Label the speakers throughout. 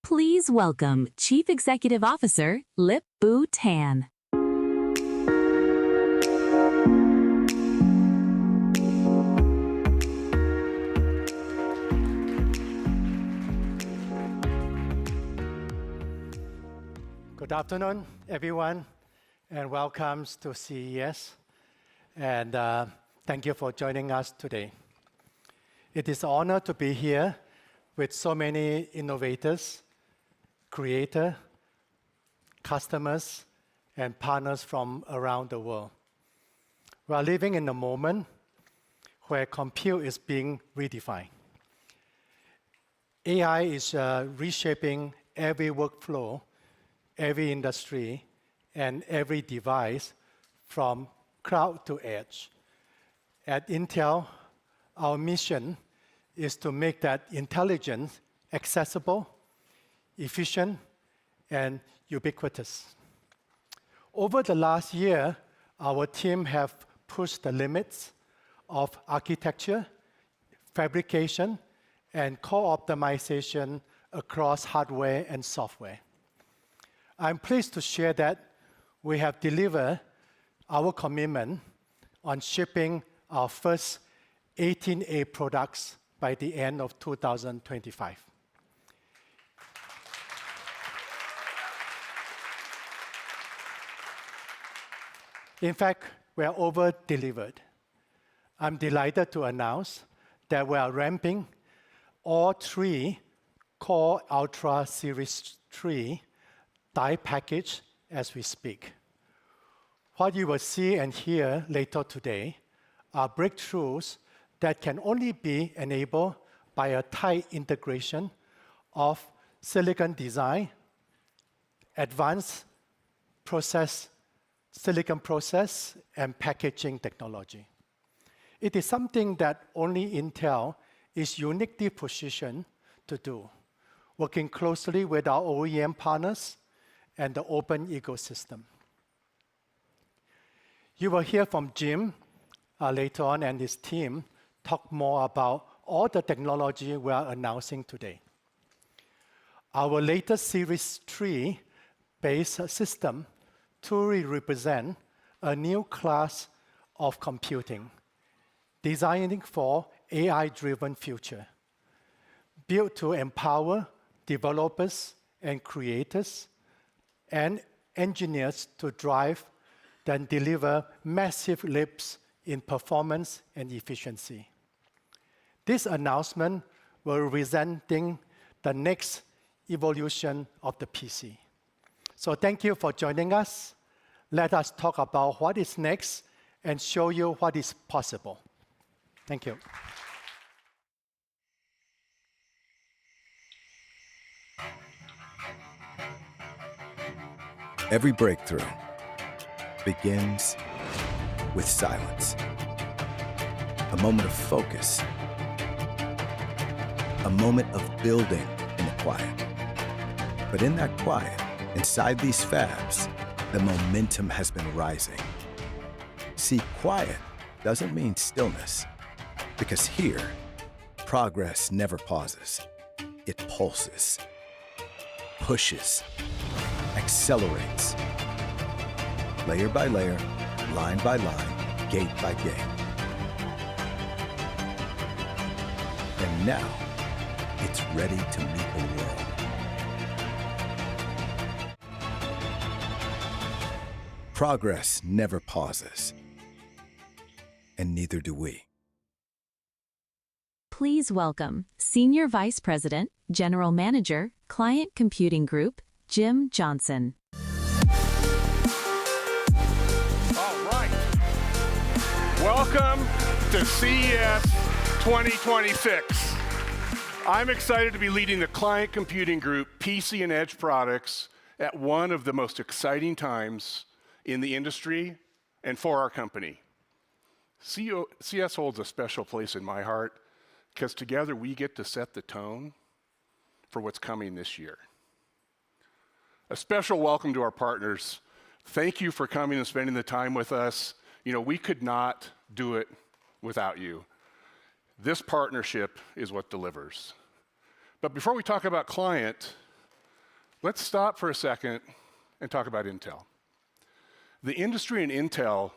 Speaker 1: Please welcome Chief Executive Officer Lip-Bu Tan.
Speaker 2: Good afternoon, everyone, and welcome to CES. And thank you for joining us today. It is an honor to be here with so many innovators, creators, customers, and partners from around the world. We are living in a moment where compute is being redefined. AI is reshaping every workflow, every industry, and every device from cloud to edge. At Intel, our mission is to make that intelligence accessible, efficient, and ubiquitous. Over the last year, our team have pushed the limits of architecture, fabrication, and co-optimization across hardware and software. I'm pleased to share that we have delivered our commitment on shipping our first 18A products by the end of 2025. In fact, we are over-delivered. I'm delighted to announce that we are ramping all three Core Ultra Series 3 die package as we speak. What you will see and hear later today are breakthroughs that can only be enabled by a tight integration of silicon design, advanced silicon process, and packaging technology. It is something that only Intel is uniquely positioned to do, working closely with our OEM partners and the open ecosystem. You will hear from Jim later on, and his team talk more about all the technology we are announcing today. Our latest Series 3 base system truly represents a new class of computing, designing for AI-driven future, built to empower developers and creators and engineers to drive and deliver massive leaps in performance and efficiency. This announcement will represent the next evolution of the PC. So thank you for joining us. Let us talk about what is next and show you what is possible. Thank you.
Speaker 3: Every breakthrough begins with silence. A moment of focus. A moment of building in the quiet. But in that quiet, inside these fabs, the momentum has been rising. See, quiet doesn't mean stillness, because here, progress never pauses. It pulses, pushes, accelerates, layer by layer, line by line, gate by gate. And now, it's ready to meet the world. Progress never pauses, and neither do we.
Speaker 1: Please welcome Senior Vice President, General Manager, Client Computing Group, Jim Johnson.
Speaker 4: All right. Welcome to CES 2026. I'm excited to be leading the Client Computing Group PC and Edge products at one of the most exciting times in the industry and for our company. CES holds a special place in my heart because together we get to set the tone for what's coming this year. A special welcome to our partners. Thank you for coming and spending the time with us. You know, we could not do it without you. This partnership is what delivers. But before we talk about client, Let's stop for a second and talk about Intel. The industry and Intel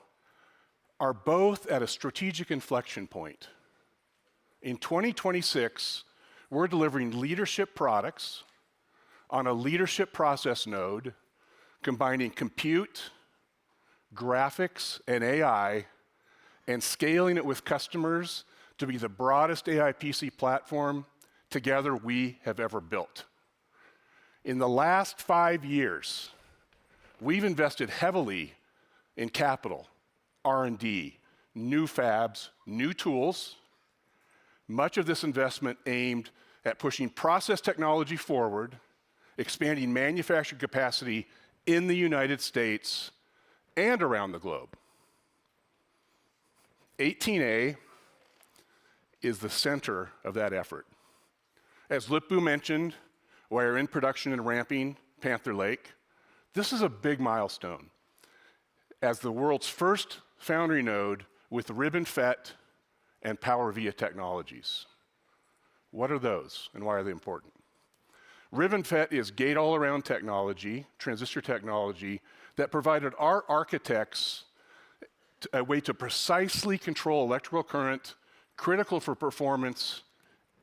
Speaker 4: are both at a strategic inflection point. In 2026, we're delivering leadership products on a leadership process node, combining compute, graphics, and AI, and scaling it with customers to be the broadest AI PC platform together we have ever built. In the last 5 years, we've invested heavily in capital, R&D, new fabs, new tools. Much of this investment aimed at pushing process technology forward, expanding manufacturing capacity in the United States and around the globe. 18A is the center of that effort. As Lip-Bu mentioned, we're in production and ramping Panther Lake. This is a big milestone. As the world's first foundry node with RibbonFET and PowerVia technologies. What are those and why are they important? RibbonFET is gate-all-around technology, transistor technology, that provided our architects a way to precisely control electrical current critical for performance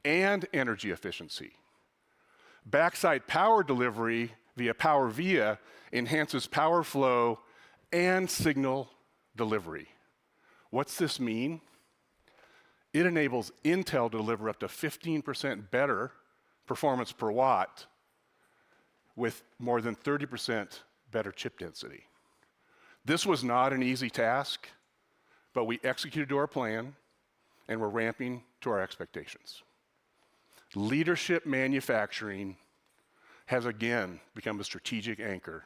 Speaker 4: and energy efficiency. Backside power delivery via PowerVia enhances power flow and signal delivery. What's this mean? It enables Intel to deliver up to 15% better performance per watt with more than 30% better chip density. This was not an easy task, but we executed to our plan and we're ramping to our expectations. Leadership manufacturing has again become a strategic anchor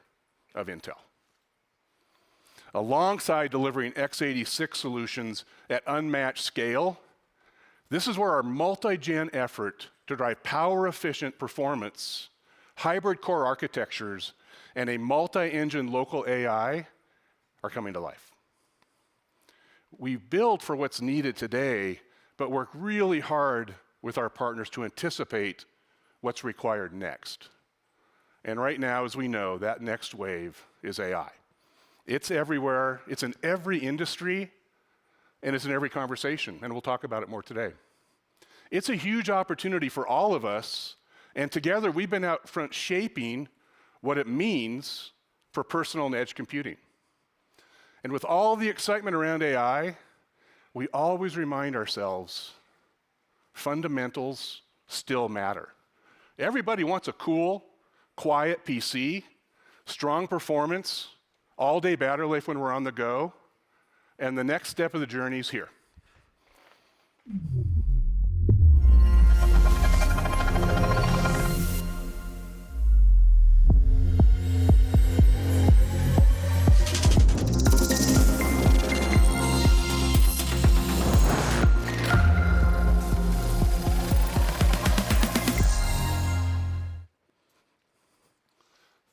Speaker 4: of Intel. Alongside delivering x86 solutions at unmatched scale, this is where our multi-gen effort to drive power-efficient performance, hybrid core architectures, and a multi-engine local AI are coming to life. We build for what's needed today, but work really hard with our partners to anticipate what's required next. And right now, as we know, that next wave is AI. It's everywhere, it's in every industry, and it's in every conversation, and we'll talk about it more today. It's a huge opportunity for all of us, and together we've been out front shaping what it means for personal and edge computing. And with all the excitement around AI, we always remind ourselves fundamentals still matter. Everybody wants a cool, quiet PC, strong performance, all-day battery life when we're on the go, and the next step of the journey is here.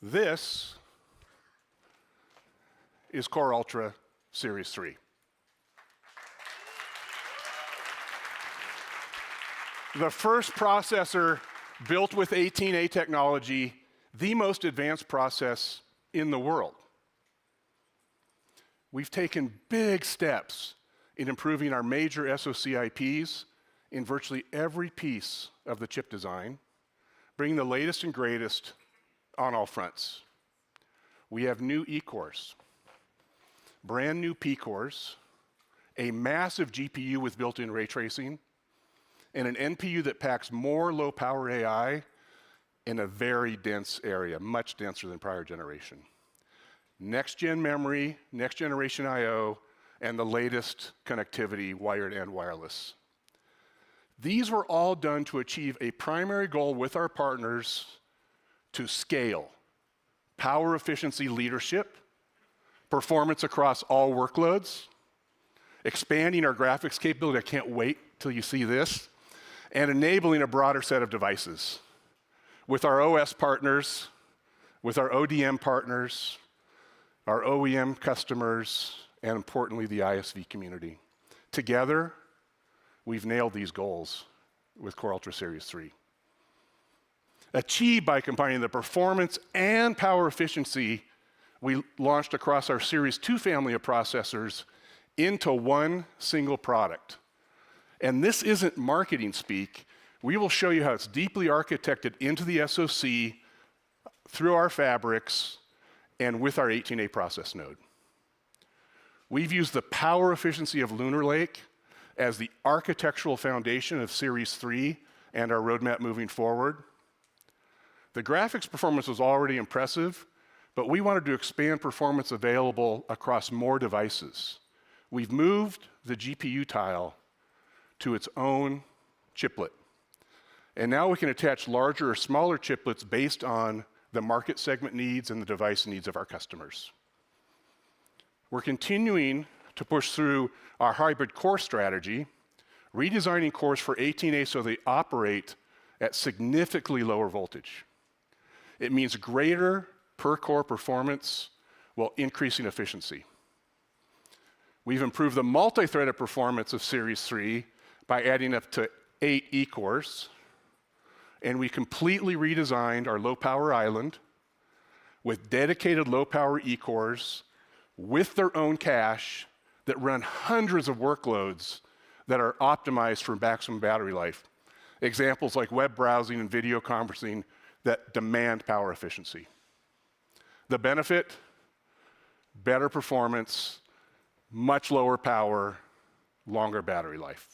Speaker 4: This is Core Ultra Series 3. The first processor built with 18A technology, the most advanced process in the world. We've taken big steps in improving our major SoC IPs in virtually every piece of the chip design, bringing the latest and greatest on all fronts. We have new E-cores, brand new P-cores, a massive GPU with built-in ray tracing, and an NPU that packs more low-power AI in a very dense area, much denser than prior generation. Next-gen memory, next-generation I/O, and the latest connectivity, wired and wireless. These were all done to achieve a primary goal with our partners to scale power efficiency leadership, performance across all workloads, expanding our graphics capability, I can't wait till you see this, and enabling a broader set of devices with our OS partners, with our ODM partners, our OEM customers, and importantly, the ISV community. Together, we've nailed these goals with Core Ultra Series 3. achieved by combining the performance and power efficiency we launched across our Series 2 family of processors into one single product. And this isn't marketing speak. We will show you how it's deeply architected into the SoC through our fabrics and with our 18A process node. We've used the power efficiency of Lunar Lake as the architectural foundation of Series 3 and our roadmap moving forward. The graphics performance was already impressive, but we wanted to expand performance available across more devices. We've moved the GPU tile to its own chiplet. And now we can attach larger or smaller chiplets based on the market segment needs and the device needs of our customers. We're continuing to push through our hybrid core strategy, redesigning cores for 18A so they operate at significantly lower voltage. It means greater per-core performance while increasing efficiency. We've improved the multi-threaded performance of Series 3 by adding up to 8 E-cores, and we completely redesigned our low-power island with dedicated low-power E-cores with their own cache that run hundreds of workloads that are optimized for maximum battery life. Examples like web browsing and video conferencing that demand power efficiency. The benefit, better performance, much lower power, longer battery life.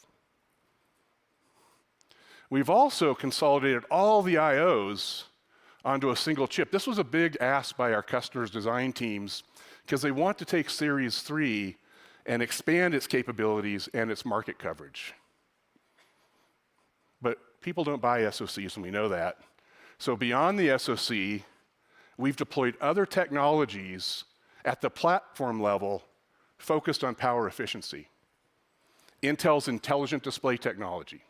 Speaker 4: We've also consolidated all the IOs onto a single chip. This was a big ask by our customers' design teams because they want to take Series 3 and expand its capabilities and its market coverage. But people don't buy SoCs, and we know that. So beyond the SoC, we've deployed other technologies at the platform level focused on power efficiency. Intel's intelligent display technology,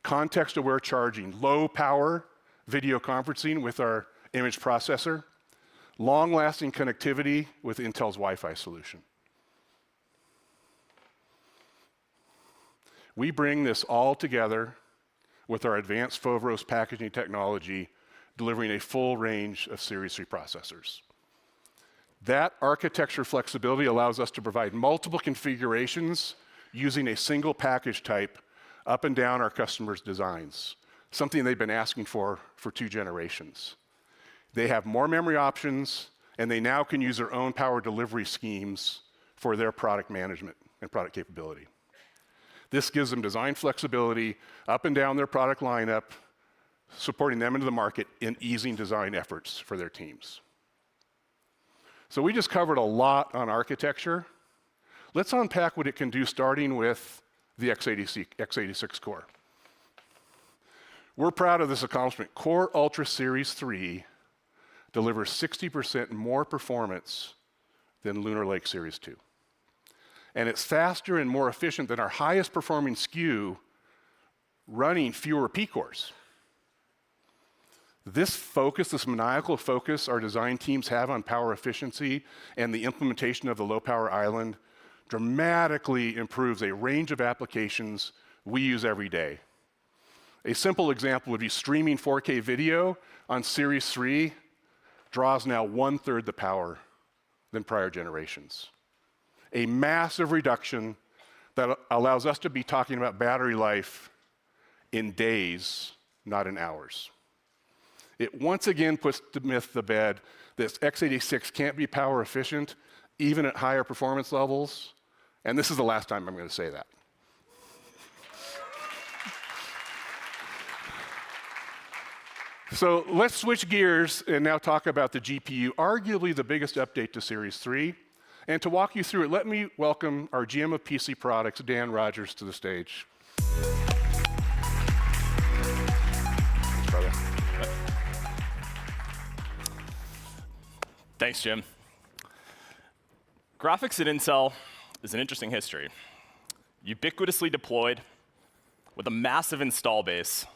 Speaker 4: context-aware charging, low power video conferencing with our image processor, long-lasting connectivity with Intel's Wi-Fi solution. We bring this all together with our advanced Foveros packaging technology, delivering a full range of Series 3 processors. That architecture flexibility allows us to provide multiple configurations using a single package type up and down our customers' designs, something they've been asking for 2 generations. They have more memory options, and they now can use their own power delivery schemes for their product management and product capability. This gives them design flexibility up and down their product lineup, supporting them into the market and easing design efforts for their teams. So we just covered a lot on architecture. Let's unpack what it can do, starting with the x86 core. We're proud of this accomplishment. Core Ultra Series 3 delivers 60% more performance than Lunar Lake Series 2. And it's faster and more efficient than our highest performing SKU running fewer P-cores. This focus, this maniacal focus our design teams have on power efficiency and the implementation of the low power island dramatically improves a range of applications we use every day. A simple example would be streaming 4K video on Series 3 draws now 1/3 the power than prior generations. A massive reduction that allows us to be talking about battery life in days, not in hours. It once again puts the myth to bed that x86 can't be power efficient, even at higher performance levels, and this is the last time I'm going to say that. So let's switch gears and now talk about the GPU, arguably the biggest update to Series 3. And to walk you through it, let me welcome our GM of PC Products, Dan Rogers, to the stage. Thanks, brother.
Speaker 5: Thanks, Jim. Graphics at Intel is an interesting history. Ubiquitously deployed with a massive install base,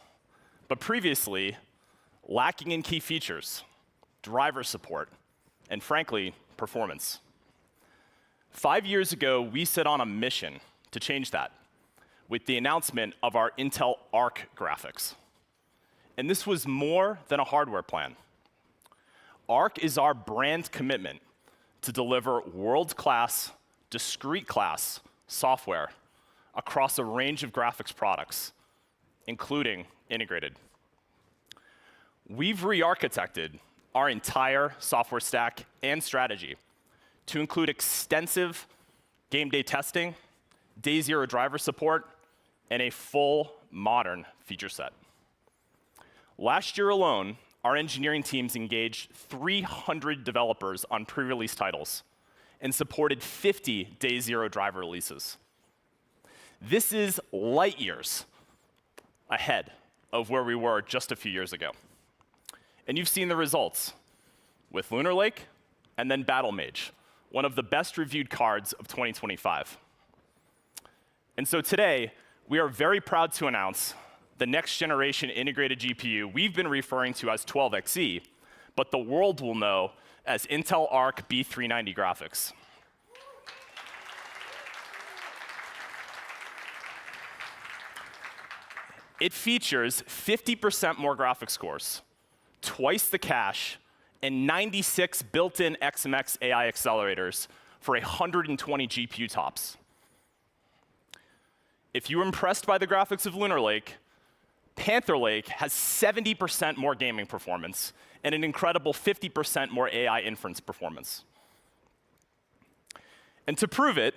Speaker 5: but previously lacking in key features, driver support, and frankly, performance. 5 years ago, we set on a mission to change that with the announcement of our Intel Arc graphics. And this was more than a hardware plan. Arc is our brand commitment to deliver world-class, discrete-class software across a range of graphics products, including integrated. We've re-architected our entire software stack and strategy to include extensive game day testing, day zero driver support, and a full modern feature set. Last year alone, our engineering teams engaged 300 developers on pre-release titles and supported 50 day zero driver releases. This is light years ahead of where we were just a few years ago. And you've seen the results with Lunar Lake and then Battle Mage, one of the best reviewed cards of 2025. And so today, we are very proud to announce the next generation integrated GPU we've been referring to as 12xe, but the world will know as Intel Arc B390 graphics. It features 50% more graphics cores, twice the cache, and 96 built-in XMX AI accelerators for 120 GPU tops. If you were impressed by the graphics of Lunar Lake, Panther Lake has 70% more gaming performance and an incredible 50% more AI inference performance. And to prove it,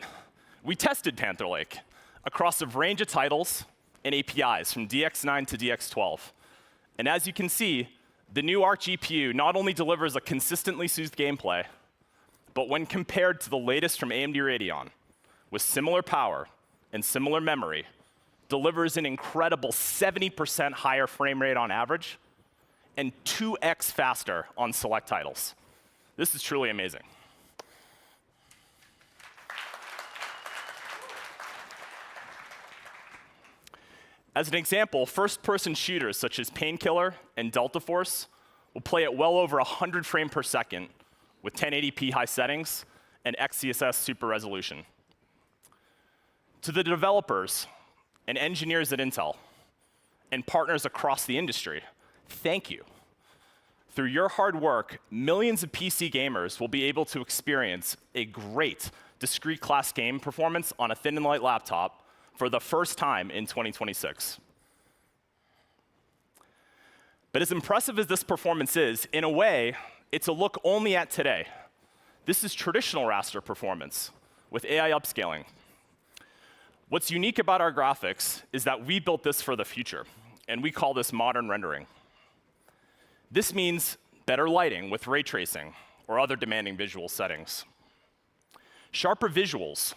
Speaker 5: we tested Panther Lake across a range of titles and APIs from DX9 to DX12. And as you can see, the new Arc GPU not only delivers a consistently smooth gameplay, but when compared to the latest from AMD Radeon, with similar power and similar memory, delivers an incredible 70% higher frame rate on average and 2x faster on select titles. This is truly amazing. As an example, first-person shooters such as Painkiller and Delta Force will play at well over 100 frames per second with 1080p high settings and XeSS super resolution. To the developers and engineers at Intel and partners across the industry, thank you. Through your hard work, millions of PC gamers will be able to experience a great discrete class game performance on a thin and light laptop for the first time in 2026. But as impressive as this performance is, in a way, it's a look only at today. This is traditional raster performance with AI upscaling. What's unique about our graphics is that we built this for the future, and we call this modern rendering. This means better lighting with ray tracing or other demanding visual settings. Sharper visuals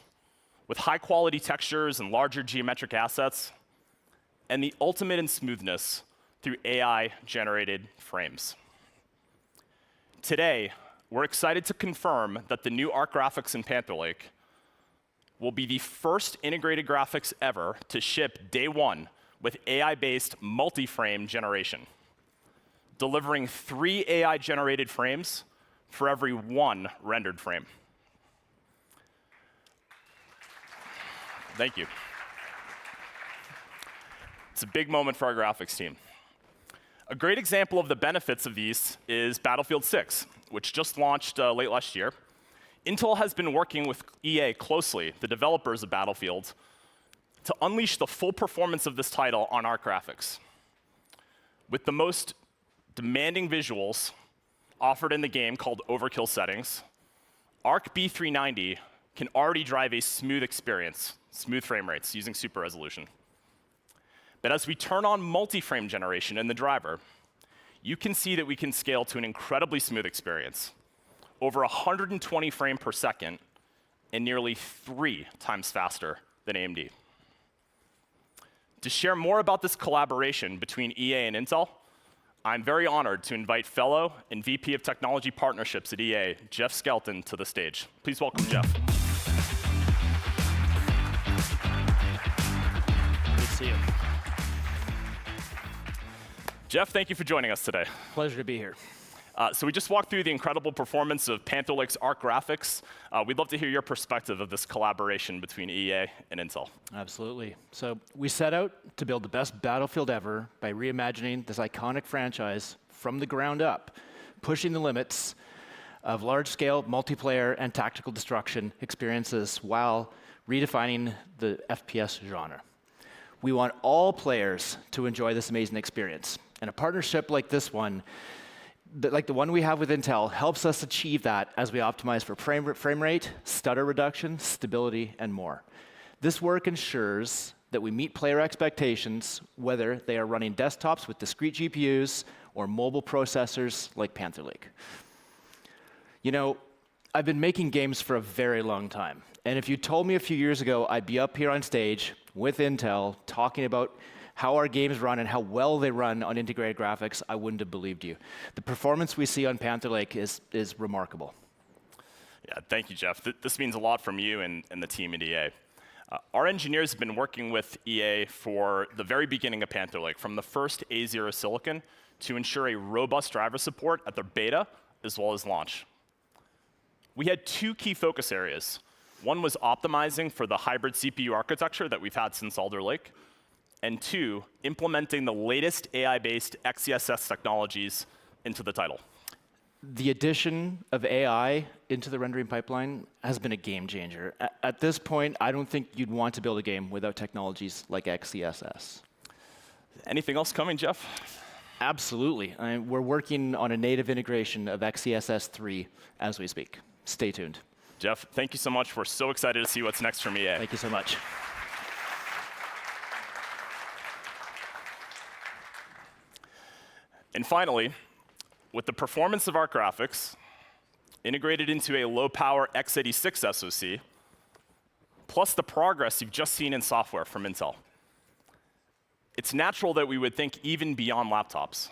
Speaker 5: with high-quality textures and larger geometric assets, and the ultimate in smoothness through AI-generated frames. Today, we're excited to confirm that the new Arc graphics in Panther Lake will be the first integrated graphics ever to ship day one with AI-based multi-frame generation, delivering 3 AI-generated frames for every 1 rendered frame. Thank you. It's a big moment for our graphics team. A great example of the benefits of these is Battlefield 6, which just launched late last year. Intel has been working with EA closely, the developers of Battlefield, to unleash the full performance of this title on Arc graphics. With the most demanding visuals offered in the game called overkill settings, Arc B390 can already drive a smooth experience, smooth frame rates using super resolution. But as we turn on multi-frame generation in the driver, you can see that we can scale to an incredibly smooth experience, over 120 frames per second and nearly 3 times faster than AMD. To share more about this collaboration between EA and Intel, I'm very honored to invite fellow and VP of Technology Partnerships at EA, Jeff Skelton, to the stage. Please welcome Jeff.
Speaker 6: Good to see you.
Speaker 5: Jeff, thank you for joining us today.
Speaker 6: Pleasure to be here.
Speaker 5: So we just walked through the incredible performance of Panther Lake's Arc graphics. We'd love to hear your perspective of this collaboration between EA and Intel.
Speaker 6: Absolutely. So we set out to build the best Battlefield ever by reimagining this iconic franchise from the ground up, pushing the limits of large-scale multiplayer and tactical destruction experiences while redefining the FPS genre. We want all players to enjoy this amazing experience. And a partnership like this one, like the one we have with Intel, helps us achieve that as we optimize for frame rate, stutter reduction, stability, and more. This work ensures that we meet player expectations, whether they are running desktops with discrete GPUs or mobile processors like Panther Lake. You know, I've been making games for a very long time. And if you told me a few years ago I'd be up here on stage with Intel talking about how our games run and how well they run on integrated graphics, I wouldn't have believed you. The performance we see on Panther Lake is remarkable.
Speaker 5: Yeah, thank you, Jeff. This means a lot from you and the team at EA. Our engineers have been working with EA for the very beginning of Panther Lake, from the first A0 silicon to ensure a robust driver support at their beta as well as launch. We had two key focus areas. One was optimizing for the hybrid CPU architecture that we've had since Alder Lake, and two, implementing the latest AI-based XeSS technologies into the title.
Speaker 6: The addition of AI into the rendering pipeline has been a game changer. At this point, I don't think you'd want to build a game without technologies like XeSS.
Speaker 5: Anything else coming, Jeff?
Speaker 6: Absolutely. We're working on a native integration of XeSS 3 as we speak. Stay tuned.
Speaker 5: Jeff, thank you so much. We're so excited to see what's next from EA.
Speaker 6: Thank you so much.
Speaker 5: And finally, with the performance of our graphics integrated into a low-power x86 SoC, plus the progress you've just seen in software from Intel, it's natural that we would think even beyond laptops.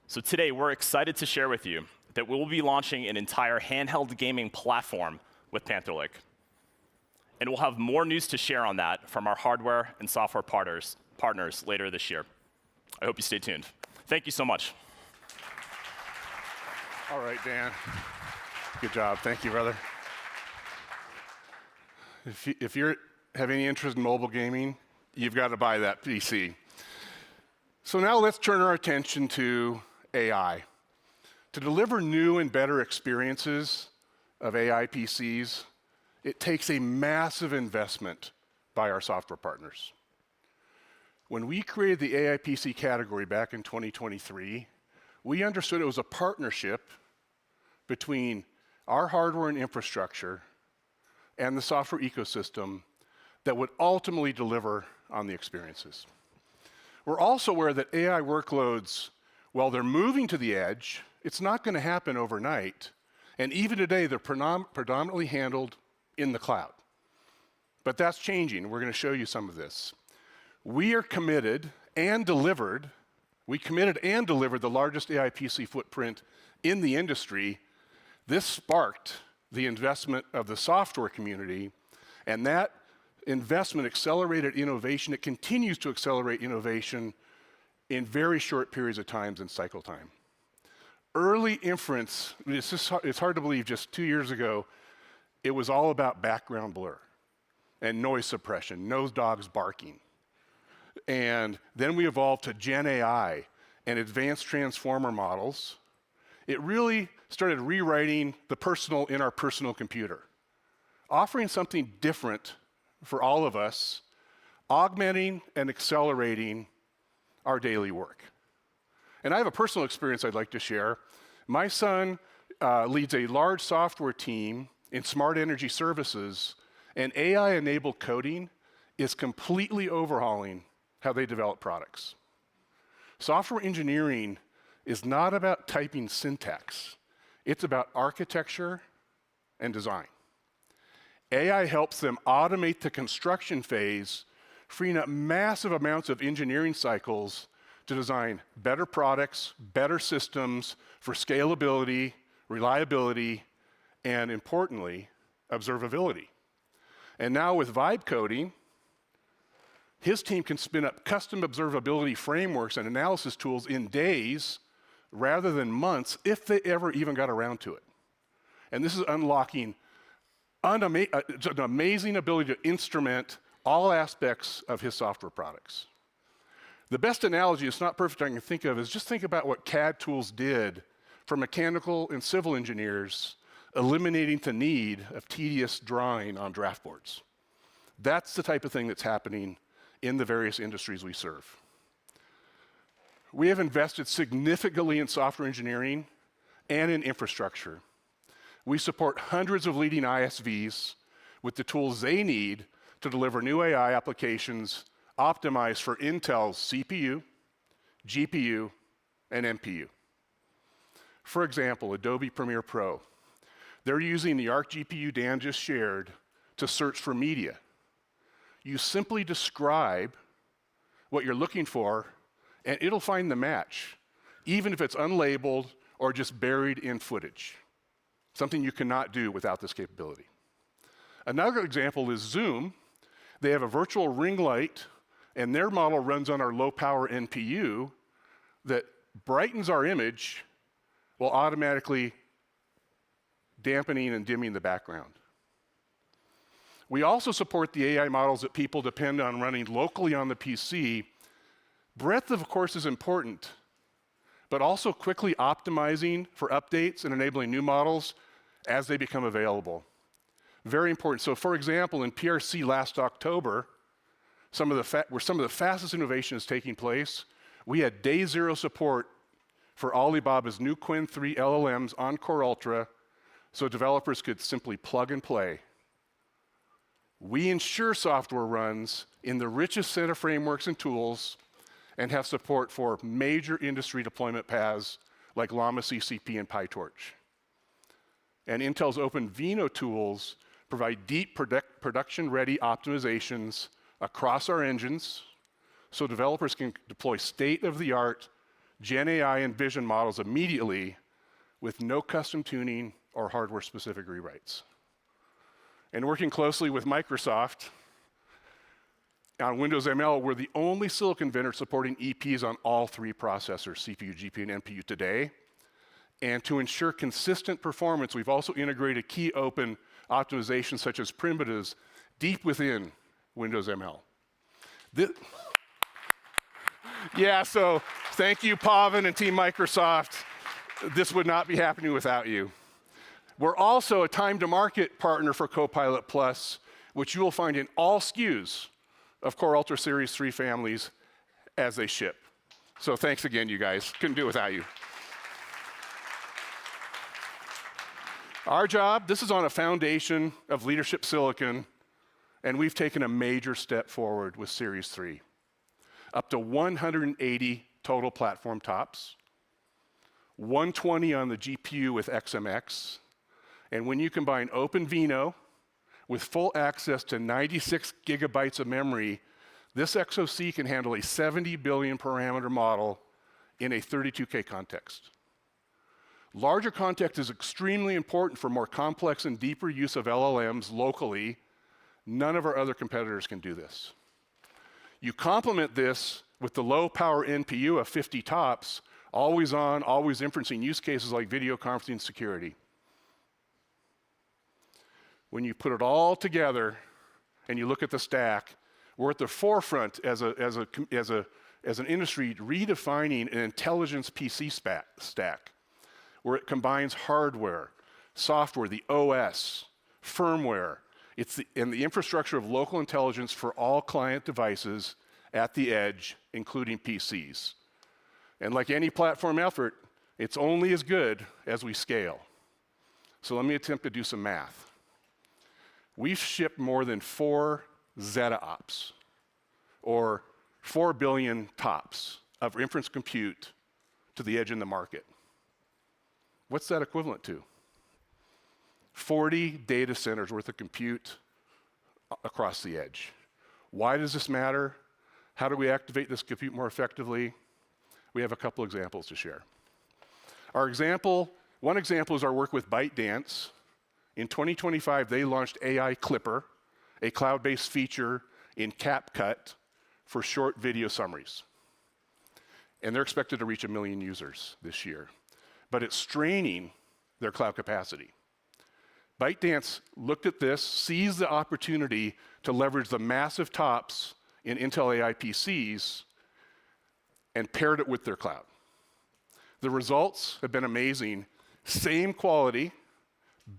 Speaker 5: So today, we're excited to share with you that we'll be launching an entire handheld gaming platform with Panther Lake. And we'll have more news to share on that from our hardware and software partners later this year. I hope you stay tuned. Thank you so much.
Speaker 4: All right, Dan. Good job. Thank you, brother. If you have any interest in mobile gaming, you've got to buy that PC. So now let's turn our attention to AI. To deliver new and better experiences of AI PCs, it takes a massive investment by our software partners. When we created the AI PC category back in 2023, we understood it was a partnership between our hardware and infrastructure and the software ecosystem that would ultimately deliver on the experiences. We're also aware that AI workloads, while they're moving to the edge, it's not going to happen overnight. And even today, they're predominantly handled in the cloud. But that's changing. We're going to show you some of this. We are committed and delivered. We committed and delivered the largest AI PC footprint in the industry. This sparked the investment of the software community, and that investment accelerated innovation. It continues to accelerate innovation in very short periods of time and cycle time. Early inference, it's hard to believe, just 2 years ago, it was all about background blur and noise suppression, no dogs barking. And then we evolved to Gen AI and advanced transformer models. It really started rewriting the personal in our personal computer, offering something different for all of us, augmenting and accelerating our daily work. And I have a personal experience I'd like to share. My son leads a large software team in smart energy services, and AI-enabled coding is completely overhauling how they develop products. Software engineering is not about typing syntax. It's about architecture and design. AI helps them automate the construction phase, freeing up massive amounts of engineering cycles to design better products, better systems for scalability, reliability, and importantly, observability. And now with vibe coding, his team can spin up custom observability frameworks and analysis tools in days rather than months if they ever even got around to it. And this is unlocking an amazing ability to instrument all aspects of his software products. The best analogy, it's not perfect I can think of, is just think about what CAD tools did for mechanical and civil engineers, eliminating the need of tedious drawing on draft boards. That's the type of thing that's happening in the various industries we serve. We have invested significantly in software engineering and in infrastructure. We support hundreds of leading ISVs with the tools they need to deliver new AI applications optimized for Intel's CPU, GPU, and NPU. For example, Adobe Premiere Pro. They're using the Arc GPU Dan just shared to search for media. You simply describe what you're looking for, and it'll find the match, even if it's unlabeled or just buried in footage, something you cannot do without this capability. Another example is Zoom. They have a virtual ring light, and their model runs on our low-power NPU that brightens our image while automatically dampening and dimming the background. We also support the AI models that people depend on running locally on the PC. Breadth, of course, is important, but also quickly optimizing for updates and enabling new models as they become available. Very important. So, for example, in PRC last October, where some of the fastest innovation is taking place, we had day zero support for Alibaba's new Qwen 3 LLMs on Core Ultra, so developers could simply plug and play. We ensure software runs in the richest set of frameworks and tools and have support for major industry deployment paths like Llama CCP and PyTorch. And Intel's OpenVINO tools provide deep production-ready optimizations across our engines so developers can deploy state-of-the-art Gen AI and vision models immediately with no custom tuning or hardware-specific rewrites. And working closely with Microsoft on Windows ML, we're the only silicon vendor supporting EPs on all three processors, CPU, GPU, and NPU today. And to ensure consistent performance, we've also integrated key open optimizations such as primitives deep within Windows ML. Yeah, so thank you, Pavan and Team Microsoft. This would not be happening without you. We're also a time-to-market partner for Copilot+, which you will find in all SKUs of Core Ultra Series 3 families as they ship. So thanks again, you guys. Couldn't do it without you. Our job, this is on a foundation of leadership silicon, and we've taken a major step forward with Series 3. Up to 180 total platform tops, 120 on the GPU with XMX, and when you combine OpenVINO with full access to 96 gigabytes of memory, this SoC can handle a 70 billion parameter model in a 32K context. Larger context is extremely important for more complex and deeper use of LLMs locally. None of our other competitors can do this. You complement this with the low power NPU of 50 tops, always on, always inferencing use cases like video conferencing security. When you put it all together and you look at the stack, we're at the forefront as an industry redefining an intelligence PC stack, where it combines hardware, software, the OS, firmware, and the infrastructure of local intelligence for all client devices at the edge, including PCs. And like any platform effort, it's only as good as we scale. So let me attempt to do some math. We've shipped more than 4 zettaops, or 4 billion tops of inference compute to the edge in the market. What's that equivalent to? 40 data centers worth of compute across the edge. Why does this matter? How do we activate this compute more effectively? We have a couple examples to share. One example is our work with ByteDance. In 2025, they launched AI Clipper, a cloud-based feature in CapCut for short video summaries. and they're expected to reach 1 million users this year. But it's straining their cloud capacity. ByteDance looked at this, seized the opportunity to leverage the massive TOPS in Intel AI PCs, and paired it with their cloud. The results have been amazing. Same quality,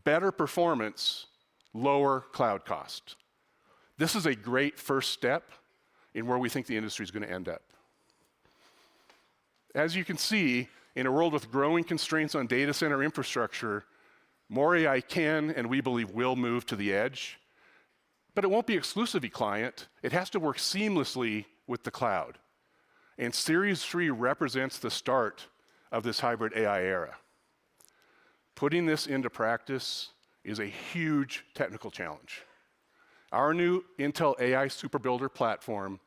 Speaker 4: better performance, lower cloud cost. This is a great first step in where we think the industry is going to end up. As you can see, in a world with growing constraints on data center infrastructure, more AI can, and we believe will, move to the edge. But it won't be exclusively client. It has to work seamlessly with the cloud. And Series 3 represents the start of this hybrid AI era. Putting this into practice is a huge technical challenge. Our new Intel AI Superbuilder platform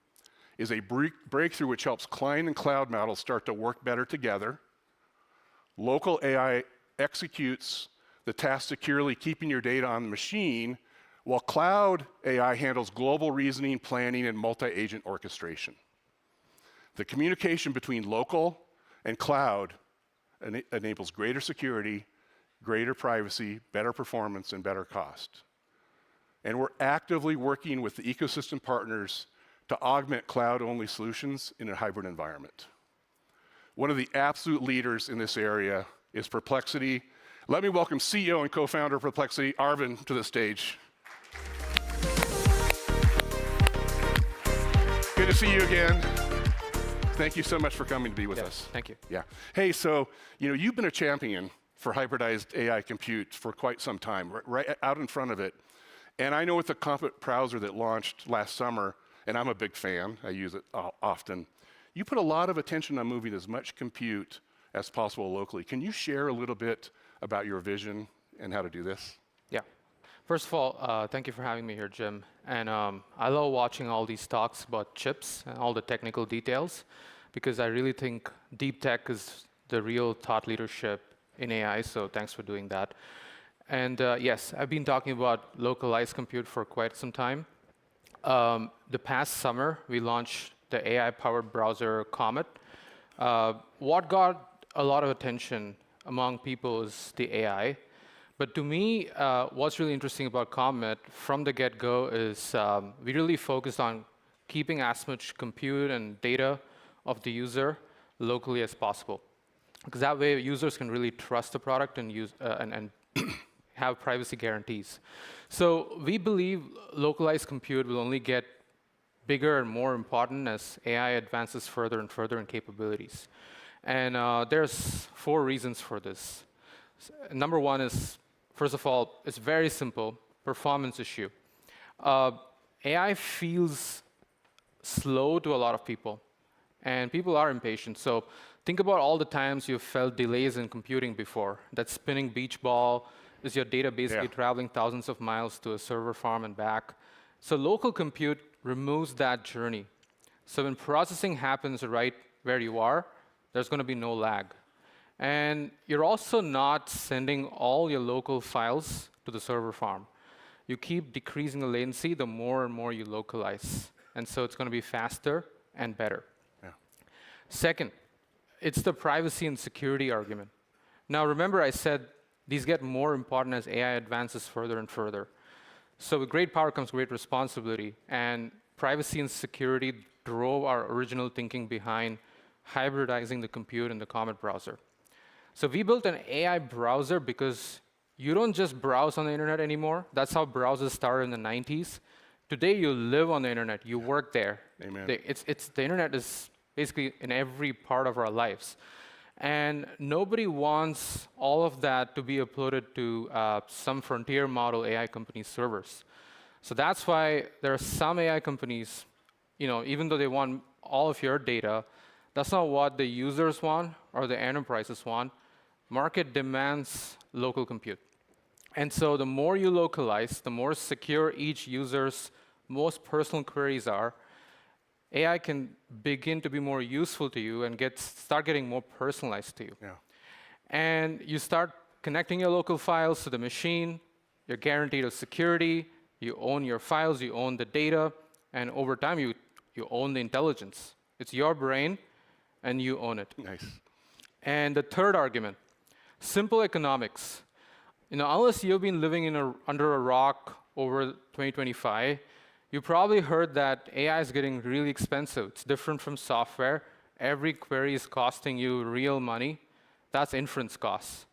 Speaker 4: is a breakthrough which helps client and cloud models start to work better together. Local AI executes the task securely, keeping your data on the machine, while cloud AI handles global reasoning, planning, and multi-agent orchestration. The communication between local and cloud enables greater security, greater privacy, better performance, and better cost. And we're actively working with the ecosystem partners to augment cloud-only solutions in a hybrid environment. One of the absolute leaders in this area is Perplexity. Let me welcome CEO and co-founder of Perplexity, Arvind, to the stage. Good to see you again. Thank you so much for coming to be with us.
Speaker 7: Thank you.
Speaker 4: Yeah. Hey, so you've been a champion for hybridized AI compute for quite some time, right out in front of it. And I know with the Comet browser that launched last summer, and I'm a big fan, I use it often, you put a lot of attention on moving as much compute as possible locally. Can you share a little bit about your vision and how to do this?
Speaker 7: Yeah. First of all, thank you for having me here, Jim. And I love watching all these talks about chips and all the technical details, because I really think deep tech is the real thought leadership in AI, so thanks for doing that. And yes, I've been talking about localized compute for quite some time. The past summer, we launched the AI-powered browser Comet. What got a lot of attention among people is the AI. But to me, what's really interesting about Comet from the get-go is we really focused on keeping as much compute and data of the user locally as possible. Because that way, users can really trust the product and use and have privacy guarantees. So we believe localized compute will only get bigger and more important as AI advances further and further in capabilities. And there's 4 reasons for this. Number 1 is, first of all, it's very simple, performance issue. AI feels slow to a lot of people, and people are impatient. So think about all the times you've felt delays in computing before. That spinning beach ball is your data basically traveling thousands of miles to a server farm and back. So local compute removes that journey. So when processing happens right where you are, there's going to be no lag. And you're also not sending all your local files to the server farm. You keep decreasing the latency the more and more you localize. And so it's going to be faster and better. Yeah. Second, it's the privacy and security argument. Now, remember I said these get more important as AI advances further and further. So with great power comes great responsibility. And privacy and security drove our original thinking behind hybridizing the compute in the Comet browser. So we built an AI browser because you don't just browse on the internet anymore. That's how browsers started in the 90s. Today, you live on the internet. You work there.
Speaker 4: Amen.
Speaker 7: The internet is basically in every part of our lives. And nobody wants all of that to be uploaded to some frontier model AI company servers. So that's why there are some AI companies, even though they want all of your data, that's not what the users want or the enterprises want. Market demands local compute. And so the more you localize, the more secure each user's most personal queries are, AI can begin to be more useful to you and start getting more personalized to you. Yeah. And you start connecting your local files to the machine. You're guaranteed of security. You own your files. You own the data. And over time, you own the intelligence. It's your brain. and you own it.
Speaker 4: Nice.
Speaker 7: And the third argument, simple economics. Unless you've been living under a rock over 2025, you probably heard that AI is getting really expensive. It's different from software. Every query is costing you real money. That's inference costs.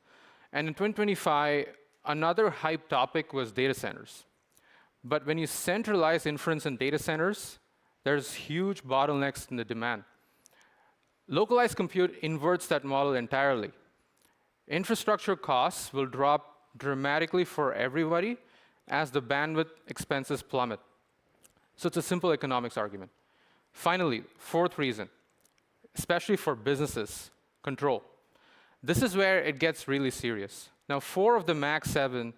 Speaker 7: And in 2025, another hype topic was data centers. But when you centralize inference in data centers, there's huge bottlenecks in the demand. Localized compute inverts that model entirely. Infrastructure costs will drop dramatically for everybody as the bandwidth expenses plummet. So it's a simple economics argument. Finally, fourth reason, especially for businesses, control. This is where it gets really serious. Now, 4 of the Max 7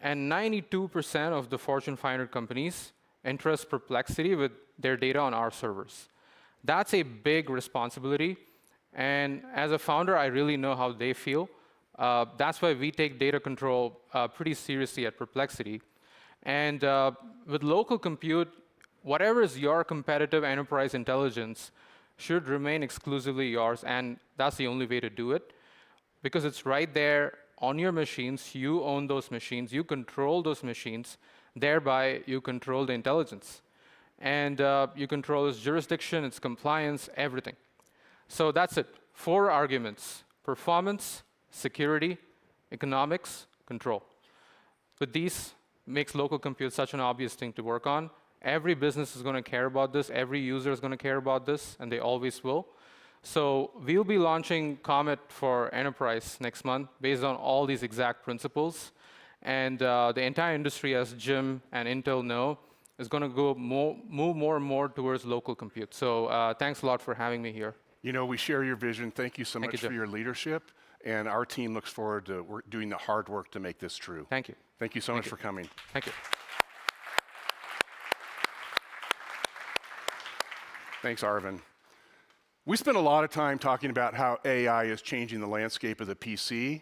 Speaker 7: and 92% of the Fortune 500 companies entrust Perplexity with their data on our servers. That's a big responsibility. And as a founder, I really know how they feel. That's why we take data control pretty seriously at Perplexity. And with local compute, whatever is your competitive enterprise intelligence should remain exclusively yours. And that's the only way to do it, because it's right there on your machines. You own those machines. You control those machines. Thereby, you control the intelligence. And you control its jurisdiction, its compliance, everything. So that's it. 4 arguments: performance, security, economics, control. But these makes local compute such an obvious thing to work on. Every business is going to care about this. Every user is going to care about this, and they always will. So we'll be launching Comet for enterprise next month based on all these exact principles. And the entire industry, as Jim and Intel know, is going to move more and more towards local compute. So thanks a lot for having me here.
Speaker 4: We share your vision. Thank you so much for your leadership. And our team looks forward to doing the hard work to make this true.
Speaker 7: Thank you.
Speaker 4: Thank you so much for coming.
Speaker 7: Thank you.
Speaker 4: Thanks, Arvind. We spent a lot of time talking about how AI is changing the landscape of the PC.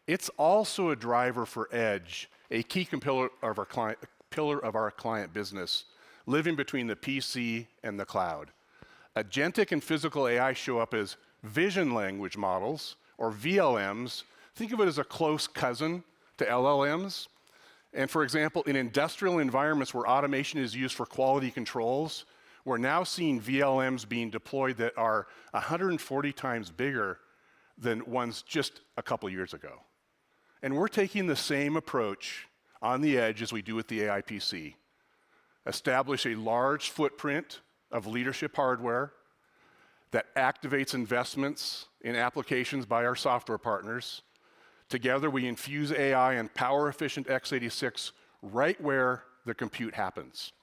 Speaker 4: It's also a driver for Edge, a key pillar of our client business, living between the PC and the cloud. Agentic and physical AI show up as vision language models, or VLMs. Think of it as a close cousin to LLMs. And for example, in industrial environments where automation is used for quality controls, we're now seeing VLMs being deployed that are 140 times bigger than ones just a couple years ago. And we're taking the same approach on the edge as we do with the AI PC. Establish a large footprint of leadership hardware that activates investments in applications by our software partners. Together, we infuse AI and power-efficient x86 right where the compute happens.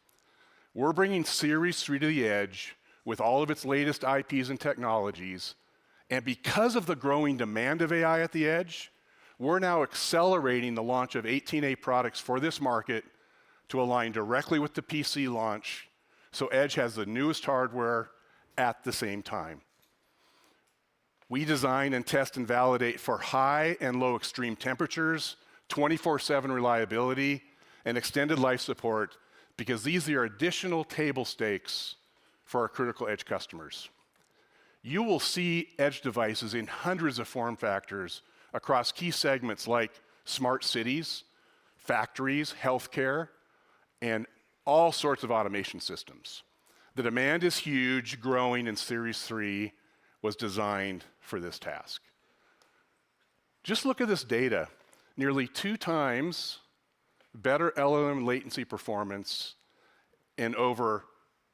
Speaker 4: We're bringing Series 3 to the edge with all of its latest IPs and technologies. And because of the growing demand of AI at the edge, we're now accelerating the launch of 18A products for this market to align directly with the PC launch, so Edge has the newest hardware at the same time. We design and test and validate for high and low extreme temperatures, 24/7 reliability, and extended life support, because these are additional table stakes for our critical Edge customers. You will see Edge devices in hundreds of form factors across key segments like smart cities, factories, healthcare, and all sorts of automation systems. The demand is huge, growing, and Series 3 was designed for this task. Just look at this data. Nearly 2 times better LLM latency performance and over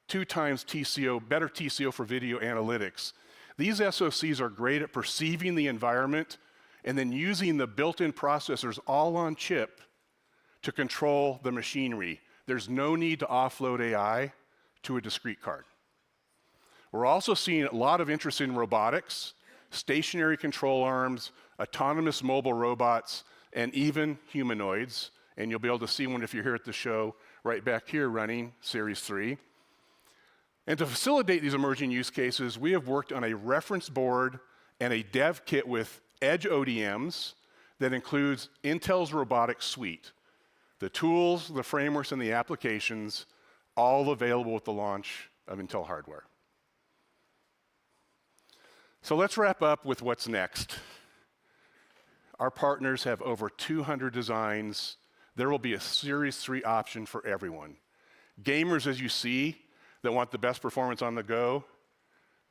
Speaker 4: 2 times better TCO for video analytics. These SoCs are great at perceiving the environment and then using the built-in processors all on chip to control the machinery. There's no need to offload AI to a discrete card. We're also seeing a lot of interest in robotics, stationary control arms, autonomous mobile robots, and even humanoids. And you'll be able to see one if you're here at the show right back here running Series 3. And to facilitate these emerging use cases, we have worked on a reference board and a dev kit with Edge ODMs that includes Intel's robotics suite. The tools, the frameworks, and the applications, all available with the launch of Intel hardware. So let's wrap up with what's next. Our partners have over 200 designs. There will be a Series 3 option for everyone. Gamers, as you see, that want the best performance on the go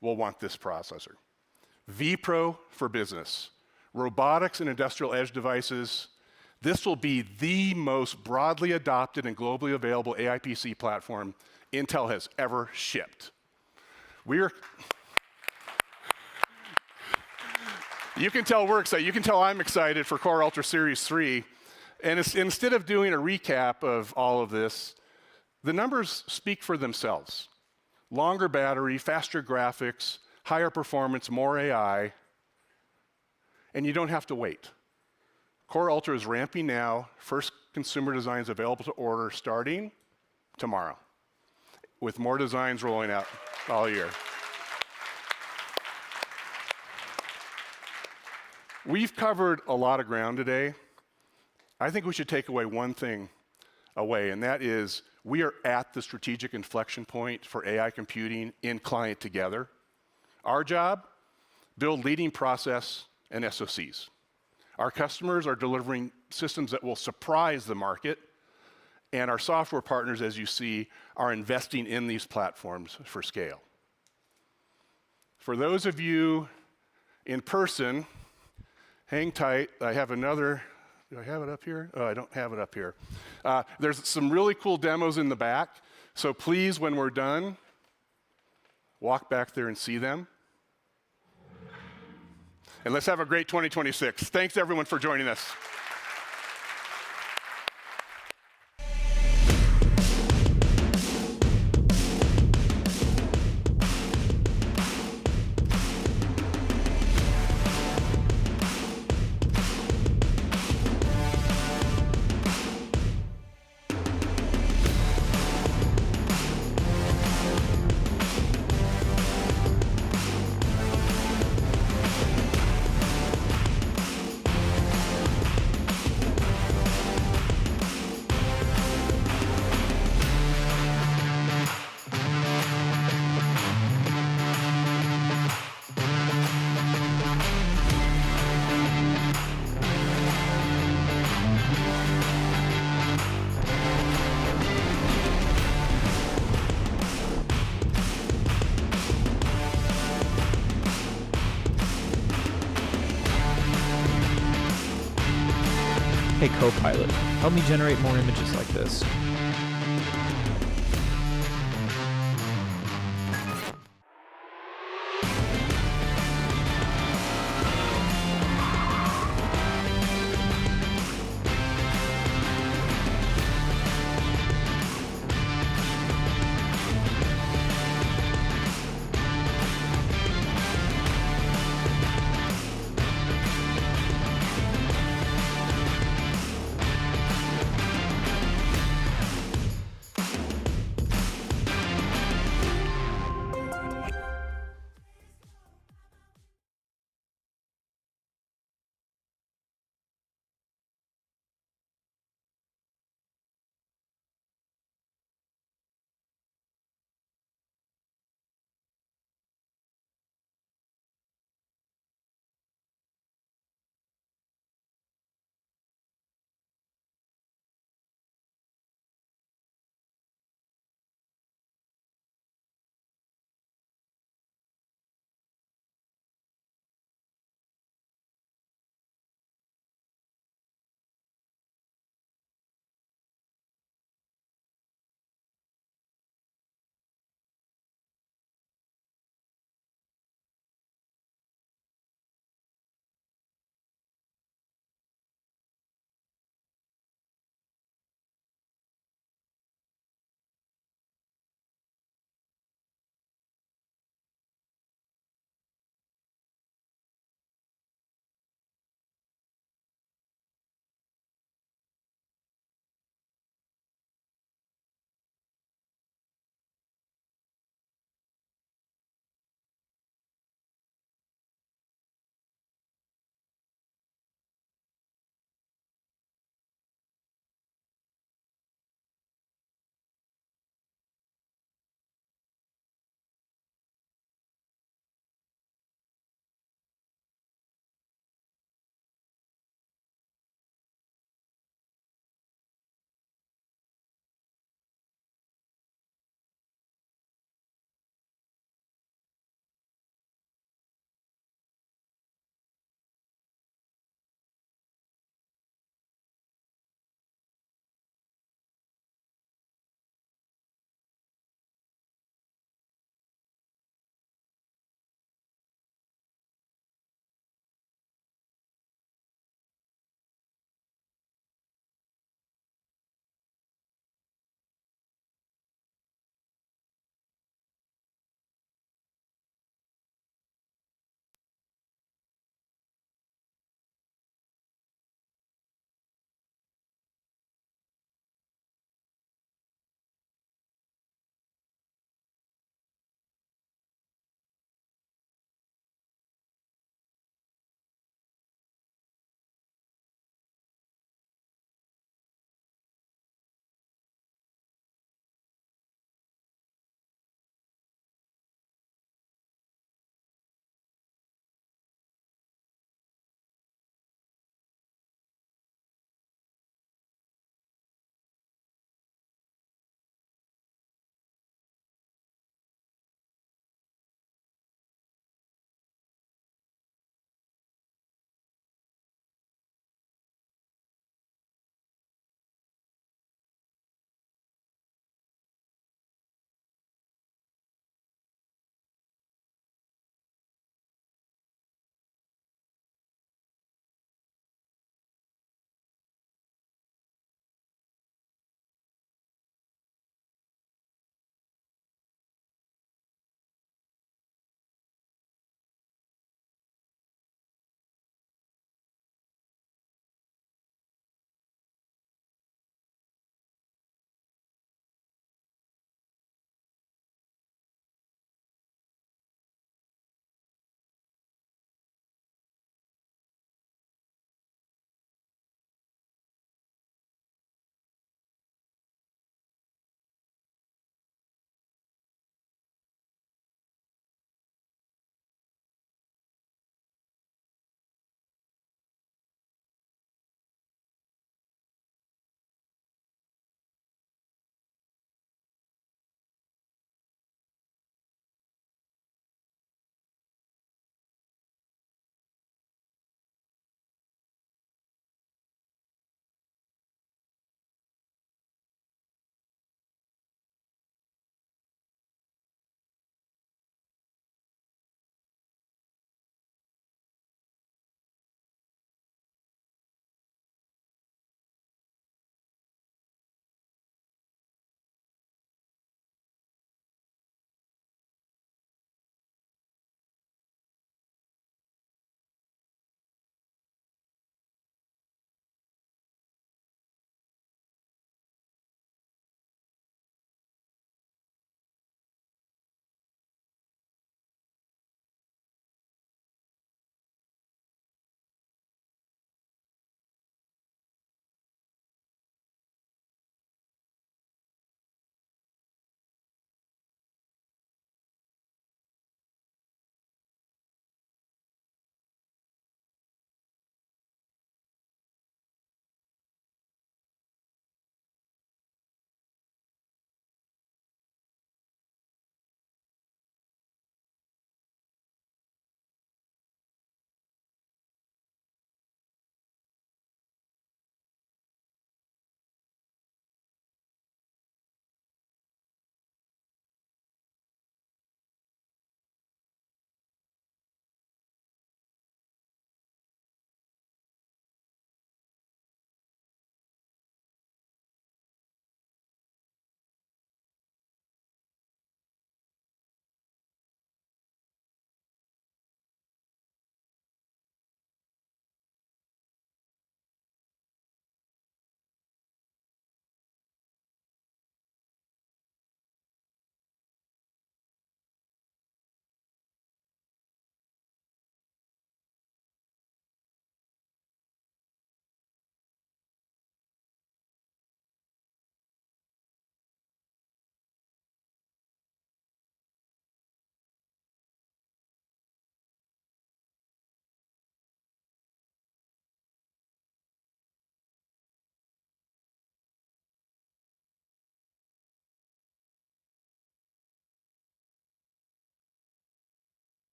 Speaker 4: will want this processor. vPro for business. Robotics and industrial edge devices. This will be the most broadly adopted and globally available AI PC platform Intel has ever shipped. You can tell we're excited. You can tell I'm excited for Core Ultra Series 3. And instead of doing a recap of all of this, the numbers speak for themselves. Longer battery, faster graphics, higher performance, more AI, and you don't have to wait. Core Ultra is ramping now. First consumer designs available to order starting tomorrow, with more designs rolling out all year. We've covered a lot of ground today. I think we should take away one thing away, and that is we are at the strategic inflection point for AI computing in client together. Our job, build leading process and SoCs. Our customers are delivering systems that will surprise the market, and our software partners, as you see, are investing in these platforms for scale. For those of you in person, hang tight. I have another. Do I have it up here? Oh, I don't have it up here. There's some really cool demos in the back. So please, when we're done, walk back there and see them. And let's have a great 2026. Thanks, everyone, for joining us.
Speaker 8: Hey Copilot, help me generate more images like this.